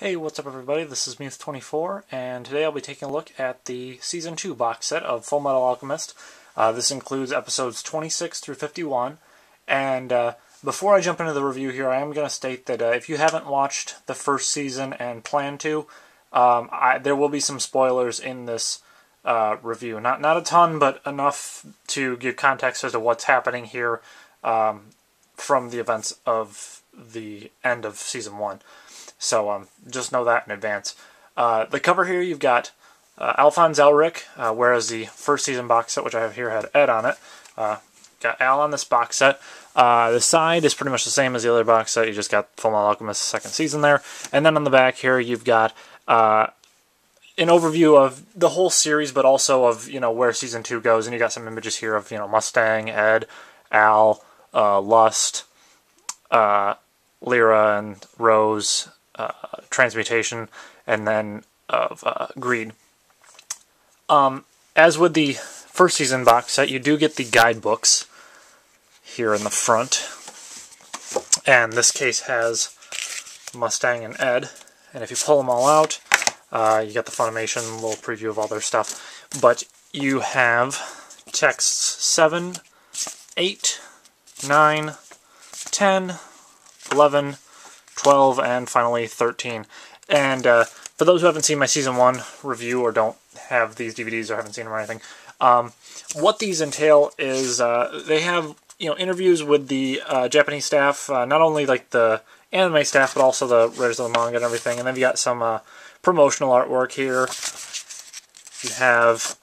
Hey, what's up everybody? This is Muth24, and today I'll be taking a look at the Season 2 box set of Full Metal Alchemist. This includes episodes 26 through 51, and before I jump into the review here, I am going to state that if you haven't watched the first season and plan to, there will be some spoilers in this review. Not a ton, but enough to give context as to what's happening here from the events of the end of Season 1. So just know that in advance. The cover here, you've got Alphonse Elric, whereas the first season box set, which I have here, had Ed on it. Got Al on this box set. The side is pretty much the same as the other box set. You just got Full Metal Alchemist second season there. And then on the back here, you've got an overview of the whole series, but also of where season 2 goes. And you got some images here of Mustang, Ed, Al, Lust, Lyra, and Rose. Transmutation, and then of Greed. As with the first season box set, you do get the guidebooks here in the front, and this case has Mustang and Ed, and if you pull them all out, you get the Funimation little preview of all their stuff, but you have texts 7, 8, 9, 10, 11, 12, and finally 13. And for those who haven't seen my Season 1 review or don't have these DVDs or haven't seen them or anything, what these entail is they have interviews with the Japanese staff, not only like the anime staff, but also the writers of the manga and everything. And then you got some promotional artwork here. You have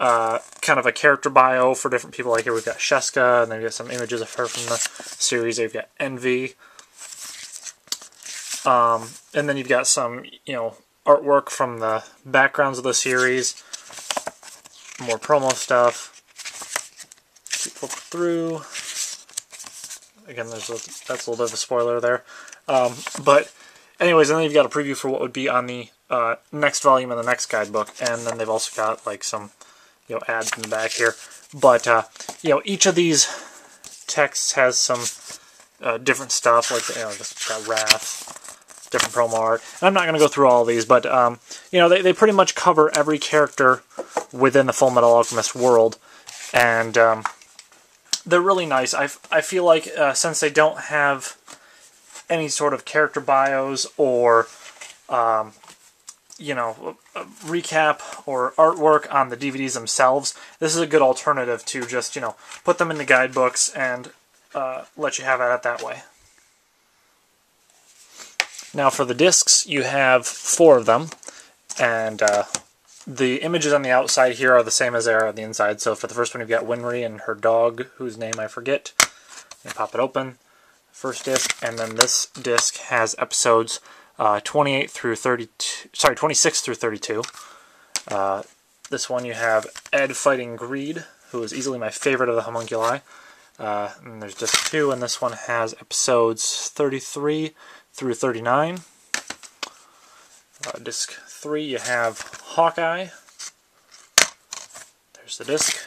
kind of a character bio for different people. Like here we've got Sheska, and then you got some images of her from the series. They've got Envy. And then you've got some, artwork from the backgrounds of the series, more promo stuff. Keep flipping through. Again, that's a little bit of a spoiler there. But anyways, and then you've got a preview for what would be on the next volume and the next guidebook, and then they've also got like some, ads in the back here. But each of these texts has some different stuff, like just got Wrath. Different promo art. And I'm not going to go through all of these, but, they pretty much cover every character within the Full Metal Alchemist world, and they're really nice. I feel like since they don't have any sort of character bios or, recap or artwork on the DVDs themselves, this is a good alternative to just, put them in the guidebooks and let you have at it that way. Now for the discs, you have 4 of them, and the images on the outside here are the same as they are on the inside. So for the first one, you've got Winry and her dog, whose name I forget. You pop it open, first disc, and then this disc has episodes 28 through 32. Sorry, 26 through 32. This one you have Ed fighting Greed, who is easily my favorite of the homunculi. And there's disc 2, and this one has episodes 33 through 39. Disc 3, you have Hawkeye. There's the disc.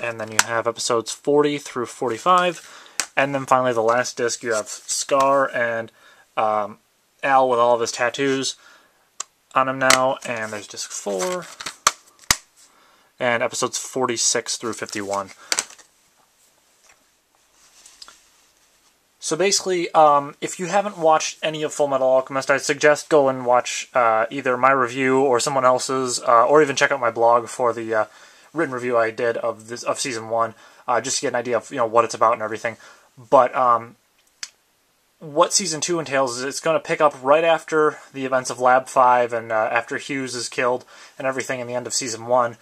And then you have episodes 40 through 45. And then finally, the last disc, you have Scar and Al with all of his tattoos on him now. And there's disc 4. And episodes 46 through 51. So basically, if you haven't watched any of Full Metal Alchemist, I'd suggest go and watch either my review or someone else's, or even check out my blog for the written review I did of Season 1, just to get an idea of what it's about and everything. But what Season 2 entails is it's going to pick up right after the events of Lab 5 and after Hughes is killed and everything in the end of Season 1.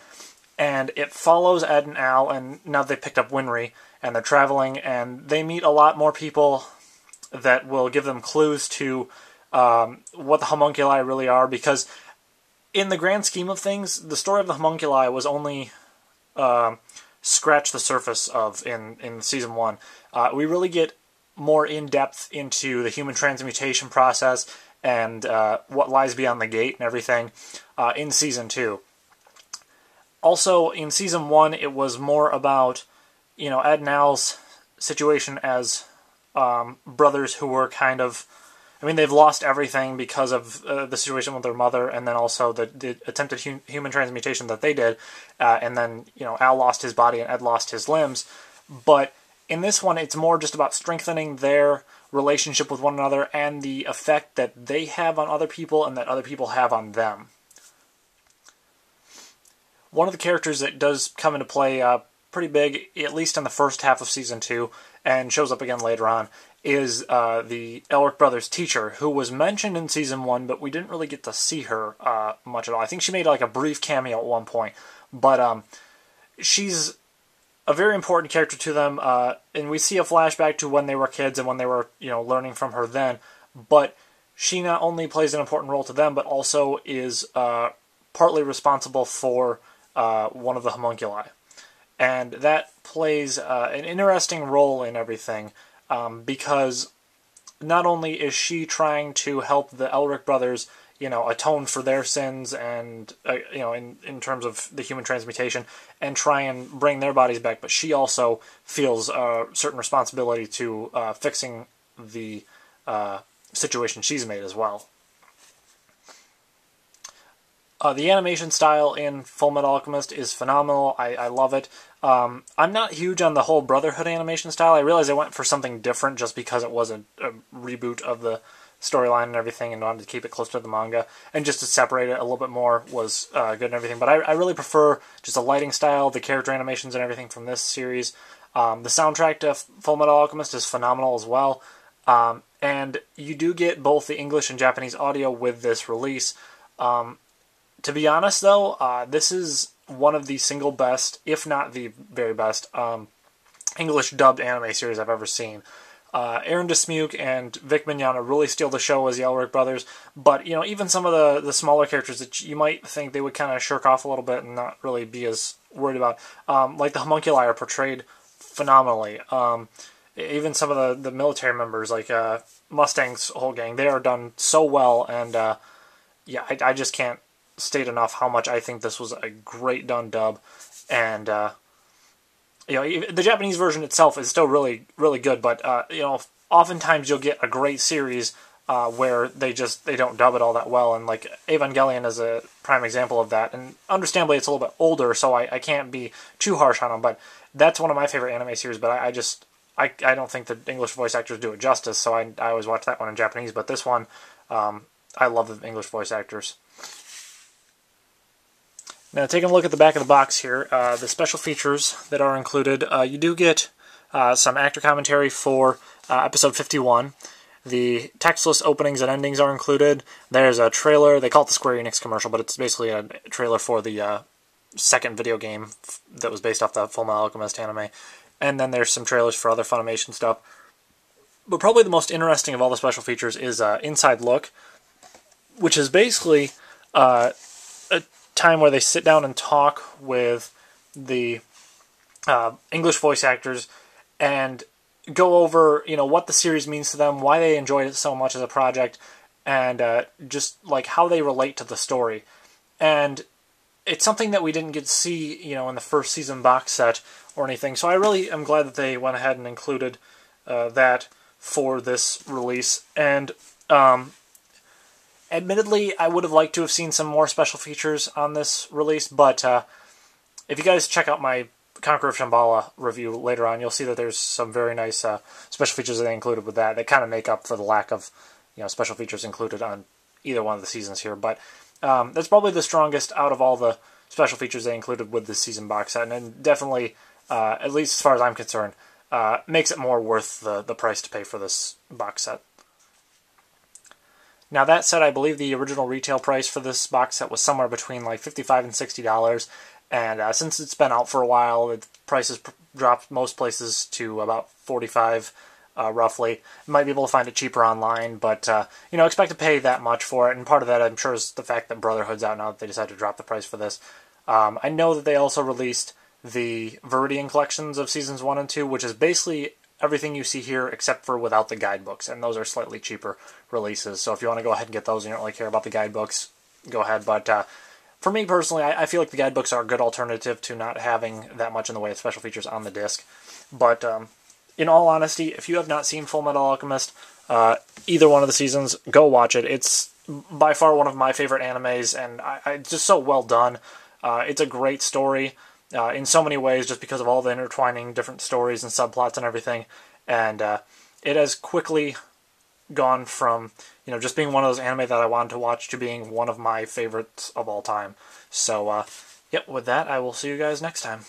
And it follows Ed and Al, and now they picked up Winry, and they're traveling, and they meet a lot more people that will give them clues to what the homunculi really are, because in the grand scheme of things, the story of the homunculi was only scratched the surface of in Season 1. We really get more in-depth into the human transmutation process and what lies beyond the gate and everything in Season 2. Also, in Season 1, it was more about, Ed and Al's situation as brothers who were kind of I mean, they've lost everything because of the situation with their mother, and then also the attempted human transmutation that they did, and then, you know, Al lost his body and Ed lost his limbs. But in this one, it's more just about strengthening their relationship with one another and the effect that they have on other people and that other people have on them. One of the characters that does come into play pretty big, at least in the first half of Season 2, and shows up again later on, is the Elric brothers' teacher, who was mentioned in Season 1, but we didn't really get to see her much at all. I think she made like a brief cameo at one point, but she's a very important character to them, and we see a flashback to when they were kids and when they were, you know, learning from her then, but she not only plays an important role to them, but also is partly responsible for one of the homunculi. And that plays an interesting role in everything, because not only is she trying to help the Elric brothers, you know, atone for their sins and, you know, in terms of the human transmutation, and try and bring their bodies back, but she also feels a certain responsibility to fixing the situation she's made as well. The animation style in Full Metal Alchemist is phenomenal. I love it. I'm not huge on the whole Brotherhood animation style. I realized I went for something different just because it was a reboot of the storyline and everything, and wanted to keep it close to the manga, and just to separate it a little bit more was good and everything. But I really prefer just the lighting style, the character animations and everything from this series. The soundtrack to Full Metal Alchemist is phenomenal as well. And you do get both the English and Japanese audio with this release. To be honest, though, this is one of the single best, if not the very best, English dubbed anime series I've ever seen. Aaron Dismuke and Vic Mignogna really steal the show as the Elric brothers, but, you know, even some of the smaller characters that you might think they would kind of shirk off a little bit and not really be as worried about, like the homunculi, are portrayed phenomenally. Even some of the military members, like Mustang's whole gang, they are done so well, and yeah, I just can't state enough how much I think this was a great done dub, and you know, the Japanese version itself is still really, really good, but you know, oftentimes you'll get a great series where they don't dub it all that well, and like Evangelion is a prime example of that, and understandably it's a little bit older, so I can't be too harsh on them, but that's one of my favorite anime series, but I don't think the English voice actors do it justice, so I always watch that one in Japanese, but this one, I love the English voice actors. Now, taking a look at the back of the box here, the special features that are included, you do get some actor commentary for episode 51. The textless openings and endings are included. There's a trailer. They call it the Square Enix commercial, but it's basically a trailer for the second video game that was based off the Full Metal Alchemist anime. And then there's some trailers for other Funimation stuff. But probably the most interesting of all the special features is Inside Look, which is basically a time where they sit down and talk with the English voice actors and go over, you know, what the series means to them, why they enjoyed it so much as a project, and just like how they relate to the story. And it's something that we didn't get to see, you know, in the first season box set or anything. So I really am glad that they went ahead and included that for this release. And admittedly, I would have liked to have seen some more special features on this release, but if you guys check out my Conqueror of Shambhala review later on, you'll see that there's some very nice special features that they included with that. They kind of make up for the lack of, you know, special features included on either one of the seasons here. But that's probably the strongest out of all the special features they included with this season box set, and definitely, at least as far as I'm concerned, makes it more worth the price to pay for this box set. Now, that said, I believe the original retail price for this box set was somewhere between like $55 and $60, and since it's been out for a while, the price has dropped most places to about $45, roughly. You might be able to find it cheaper online, but you know, expect to pay that much for it, and part of that, I'm sure, is the fact that Brotherhood's out now that they decided to drop the price for this. I know that they also released the Viridian collections of Seasons 1 and 2, which is basically everything you see here except for without the guidebooks, and those are slightly cheaper releases. So if you want to go ahead and get those and you don't really care about the guidebooks, go ahead. But for me personally, I feel like the guidebooks are a good alternative to not having that much in the way of special features on the disc. But in all honesty, if you have not seen Full Metal Alchemist, either one of the seasons, go watch it. It's by far one of my favorite animes, and it's just so well done. It's a great story in so many ways, just because of all the intertwining different stories and subplots and everything. And it has quickly gone from, just being one of those anime that I wanted to watch to being one of my favorites of all time. So, yep, with that, I will see you guys next time.